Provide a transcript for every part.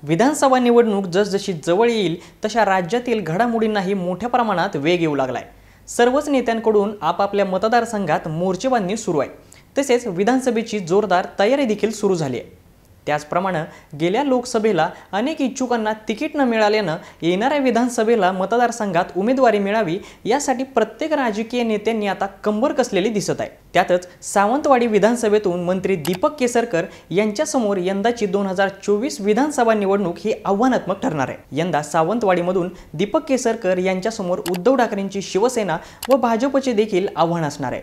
विधानसभा निवडणूक जसजशी जवळ येईल तशा राज्यातील घडामोडींनाही मोठ्या प्रमाणात वेग येऊ लागलाय। सर्वच नेत्यांकडून आपापल्या मतदारसंघात मोर्चेबांधणी सुरू आहे। तसेच विधानसभेची जोरदार तयारी देखील सुरू झाली आहे। त्याचप्रमाणे गेल्या लोकसभेला अनेक इच्छुकांना तिकीट न मिळाल्याने येणाऱ्या विधानसभेला मतदारसंघात उमेदवारी मिळावी यासाठी प्रत्येक राजकीय नेत्यांनी आता कंबर कसलेली दिसत आहे। त्यातच सावंतवाडी विधानसभेतून मंत्री दीपक केसरकर यांच्यासमोर यंदाची 2024 विधानसभा निवडणूक ही आव्हानात्मक ठरणार आहे। यंदा सावंतवाडीमधून दीपक केसरकर यांच्यासमोर उद्धव ठाकरेंची शिवसेना व भाजपचे देखील आव्हान असणार आहे।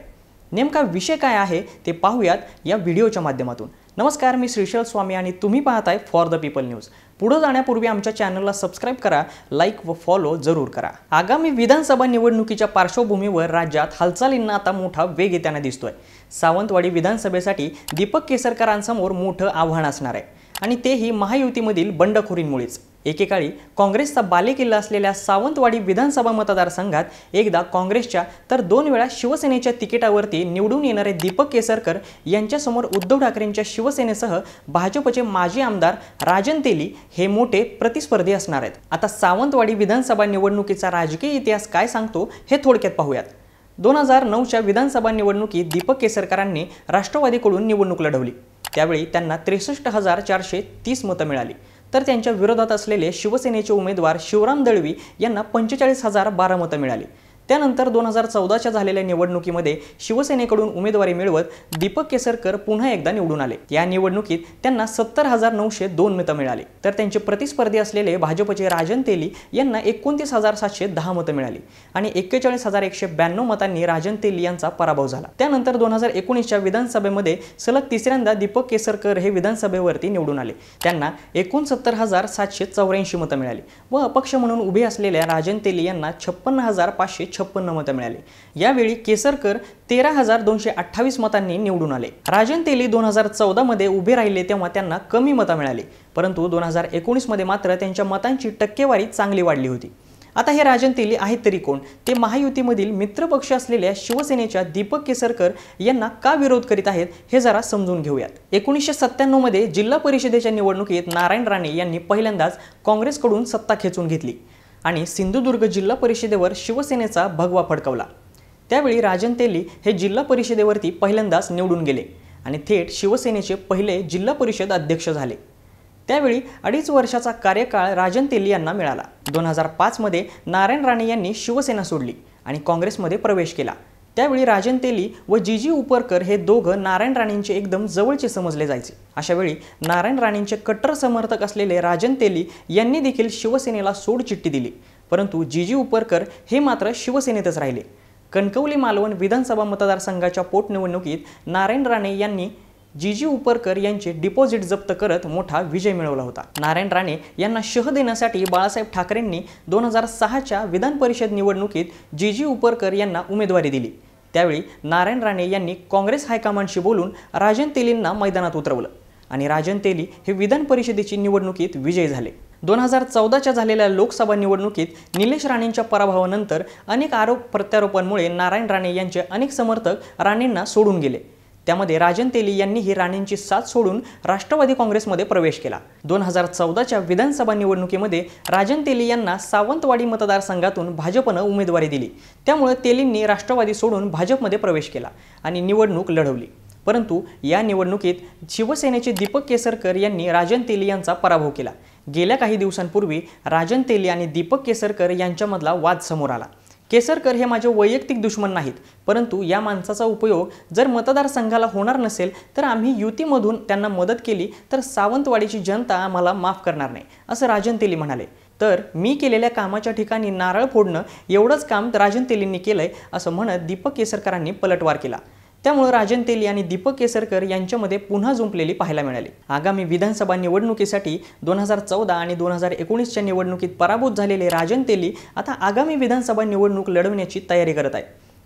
नेमका विषय काय आहे ते पाहूयात या व्हिडिओच्या माध्यमातून। नमस्कार, मी श्रीशैल स्वामी आणि तुम्ही पाहताय फॉर द पीपल न्यूज। पुढे जाण्यापूर्वी आमच्या चॅनलला सबस्क्राइब करा, लाईक व फॉलो जरूर करा। आगामी विधानसभा निवडणुकीच्या पार्श्वभूमीवर राज्यात हालचालींना आता मोठा वेग येताना दिसतोय। सावंतवाडी विधानसभेसाठी दीपक केसरकरांसमोर मोठं आव्हान असणार आहे आणि तेही महायुतीमधील बंडखोरींमुळेच। एकेकाळी काँग्रेसचा बालेकिल्ला असलेल्या सावंतवाडी विधानसभा मतदारसंघात एकदा काँग्रेसच्या तर 2 वेळा शिवसेनेच्या तिकिटावरती निवडून येणारे दीपक केसरकर यांच्यासमोर उद्धव ठाकरेंच्या शिवसेनेसह भाजपचे माजी आमदार राजन तेली हे मोठे प्रतिस्पर्धी असणार आहेत। आता सावंतवाडी विधानसभा निवडणुकीचा राजकीय इतिहास काय सांगतो हे थोडक्यात पाहूयात। 2009च्या विधानसभा निवडणुकीत दीपक केसरकरांनी राष्ट्रवादीकडून निवडणूक लढवली। त्यावेळी त्यांना 63,430 मतं मिळाली, तर त्यांच्या विरोधात असलेले शिवसेनेचे उमेदवार शिवराम दळवी यांना 45,012 मतं मिळाली। त्यानंतर 2014च्या झालेल्या निवडणुकीमध्ये शिवसेनेकडून उमेदवारी मिळवत दीपक केसरकर पुन्हा एकदा निवडून आले। या निवडणुकीत त्यांना 70,902 मतं मिळाली, तर त्यांचे प्रतिस्पर्धी असलेले भाजपचे राजन तेली यांना 29,710 मतं मिळाली आणि 41,192 मतांनी राजन तेली यांचा पराभव झाला। त्यानंतर 2019च्या विधानसभेमध्ये सलग तिसऱ्यांदा दीपक केसरकर हे विधानसभेवरती निवडून आले। त्यांना 69,784 मतं मिळाली व अपक्ष म्हणून उभे असलेल्या राजन तेली यांना 56,556 मतं मिळाली। यावेळी केसरकर 13,228 मतांनी निवडून आले। राजन तेली 2014 मध्ये उभे राहिले तेव्हा त्यांना कमी मतं मिळाली, परंतु 2019 मध्ये मात्र त्यांच्या मतांची टक्केवारी चांगली वाढली होती। आता हे राजन तेली आहेत तरी कोण? ते महायुतीमधील मित्रपक्ष असलेल्या शिवसेनेच्या दीपक केसरकर यांना का विरोध करीत आहेत हे जरा समजून घेऊयात। 1997 मध्ये जिल्हा परिषदेच्या निवडणुकीत नारायण राणे यांनी पहिल्यांदाच काँग्रेसकडून सत्ता खेचून घेतली आणि सिंधुदुर्ग जिल्हा परिषदेवर शिवसेनेचा भगवा फडकवला। त्यावेळी राजन तेली हे जिल्हा परिषदेवरती पहिल्यांदाच निवडून गेले आणि थेट शिवसेनेचे पहिले जिल्हा परिषद अध्यक्ष झाले। त्यावेळी 2.5 वर्षाचा कार्यकाळ राजन तेली यांना मिळाला। 2005 मध्ये नारायण राणे यांनी शिवसेना सोडली आणि काँग्रेसमध्ये प्रवेश केला। त्यावेळी राजन तेली व जीजी उपरकर हे दोघं नारायण राणेंचे एकदम जवळचे समजले जायचे। अशा वेळी नारायण राणेंचे कट्टर समर्थक असलेले राजन तेली यांनी देखील शिवसेनेला सोडचिठ्ठी दिली, परंतु जीजी उपरकर हे मात्र शिवसेनेतच राहिले। कणकवली मालवण विधानसभा मतदारसंघाच्या पोटनिवडणुकीत नारायण राणे यांनी जीजी उपरकर यांचे डिपॉझिट जप्त करत मोठा विजय मिळवला होता। नारायण राणे यांना शह देण्यासाठी बाळासाहेब ठाकरेंनी 2006च्या विधान परिषद निवडणुकीत जीजी उपरकर यांना उमेदवारी दिली। त्यावेळी नारायण राणे यांनी काँग्रेस हायकमांडशी बोलून राजन तेलींना मैदानात उतरवलं आणि राजन तेली हे विधान परिषदेची निवडणुकीत विजयी झाले। 2014च्या झालेल्या लोकसभा निवडणुकीत निलेश राणेंच्या पराभवानंतर अनेक आरोप प्रत्यारोपांमुळे नारायण राणे यांचे अनेक समर्थक राणेंना सोडून गेले। त्यामध्ये राजन तेली यांनीही राणेंची साथ सोडून राष्ट्रवादी काँग्रेसमध्ये प्रवेश केला। 2014च्या विधानसभा निवडणुकीमध्ये राजन तेली यांना सावंतवाडी मतदारसंघातून भाजपने उमेदवारी दिली। त्यामुळे तेलींनी राष्ट्रवादी सोडून भाजपमध्ये प्रवेश केला आणि निवडणूक लढवली, परंतु या निवडणुकीत शिवसेनेचे दीपक केसरकर यांनी राजन तेली यांचा पराभव केला। गेल्या काही दिवसांपूर्वी राजन तेली आणि दीपक केसरकर यांच्यामधला वाद समोर आला। केसरकर हे माझे वैयक्तिक दुश्मन नाहीत, परंतु या माणसाचा उपयोग जर मतदारसंघाला होणार नसेल तर आम्ही युतीमधून त्यांना मदत केली तर सावंतवाडीची जनता आम्हाला माफ करणार नाही, असं राजन तेली म्हणाले। तर मी केलेल्या कामाच्या ठिकाणी नारळ फोडणं एवढंच काम राजन तेलींनी केलंय असं म्हणत दीपक केसरकरांनी पलटवार केला। त्यामुळे राजन तेली आणि दीपक केसरकर यांच्यामध्ये पुन्हा जुंपलेली पाहायला मिळाली। आगामी विधानसभा निवडणुकीसाठी 2014 आणि 2019च्या निवडणुकीत पराभूत झालेले राजन तेली आता आगामी विधानसभा निवडणूक लढवण्याची तयारी करत आहेत।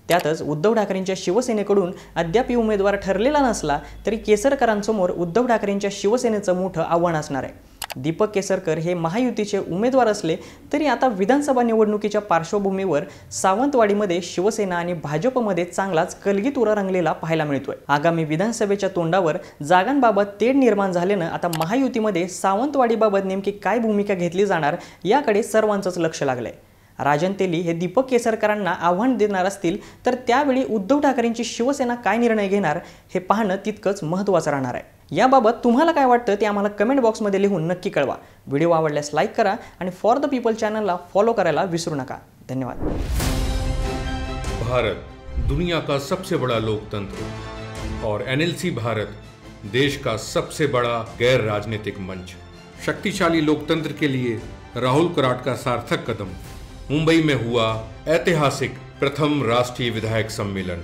त्यातच उद्धव ठाकरेंच्या शिवसेनेकडून अद्याप उमेदवार ठरलेला नसला तरी केसरकरांसमोर उद्धव ठाकरेंच्या शिवसेनेचं मोठं आव्हान असणार आहे। दीपक केसरकर हे महायुतीचे उमेदवार असले तरी आता विधानसभा निवडणुकीच्या पार्श्वभूमीवर सावंतवाडीमध्ये शिवसेना आणि भाजपमध्ये चांगलाच कलगीतुरा रंगलेला पाहायला मिळतोय। आगामी विधानसभेच्या तोंडावर जागांबाबत तेढ निर्माण झाल्यानं आता महायुतीमध्ये सावंतवाडीबाबत नेमकी काय भूमिका घेतली जाणार याकडे सर्वांचंच लक्ष लागलंय। राजन तेली हे दीपक केसरकरांना आव्हान देणार असतील तर त्यावेळी उद्धव ठाकरेंची शिवसेना काय निर्णय घेणार हे पाहणं तितकंच महत्त्वाचं राहणार आहे। याबाबत तुम्हाला काय वाटतं ते आम्हाला कमेंट बॉक्समध्ये लिहून नक्की कळवा। व्हिडिओ आवडल्यास लाईक करा आणि फॉर द पीपल चॅनलला फॉलो करायला विसरू नका। धन्यवाद। भारत दुनिया का सबसे बड़ा लोकतंत्र और एनएलसी भारत देश का सबसे बड़ा गैर राजनीतिक मंच। शक्तिशाली लोकतंत्र के लिए राहुल कराट का सार्थक कदम। मुंबई में हुआ ऐतिहासिक प्रथम राष्ट्रीय विधायक सम्मेलन।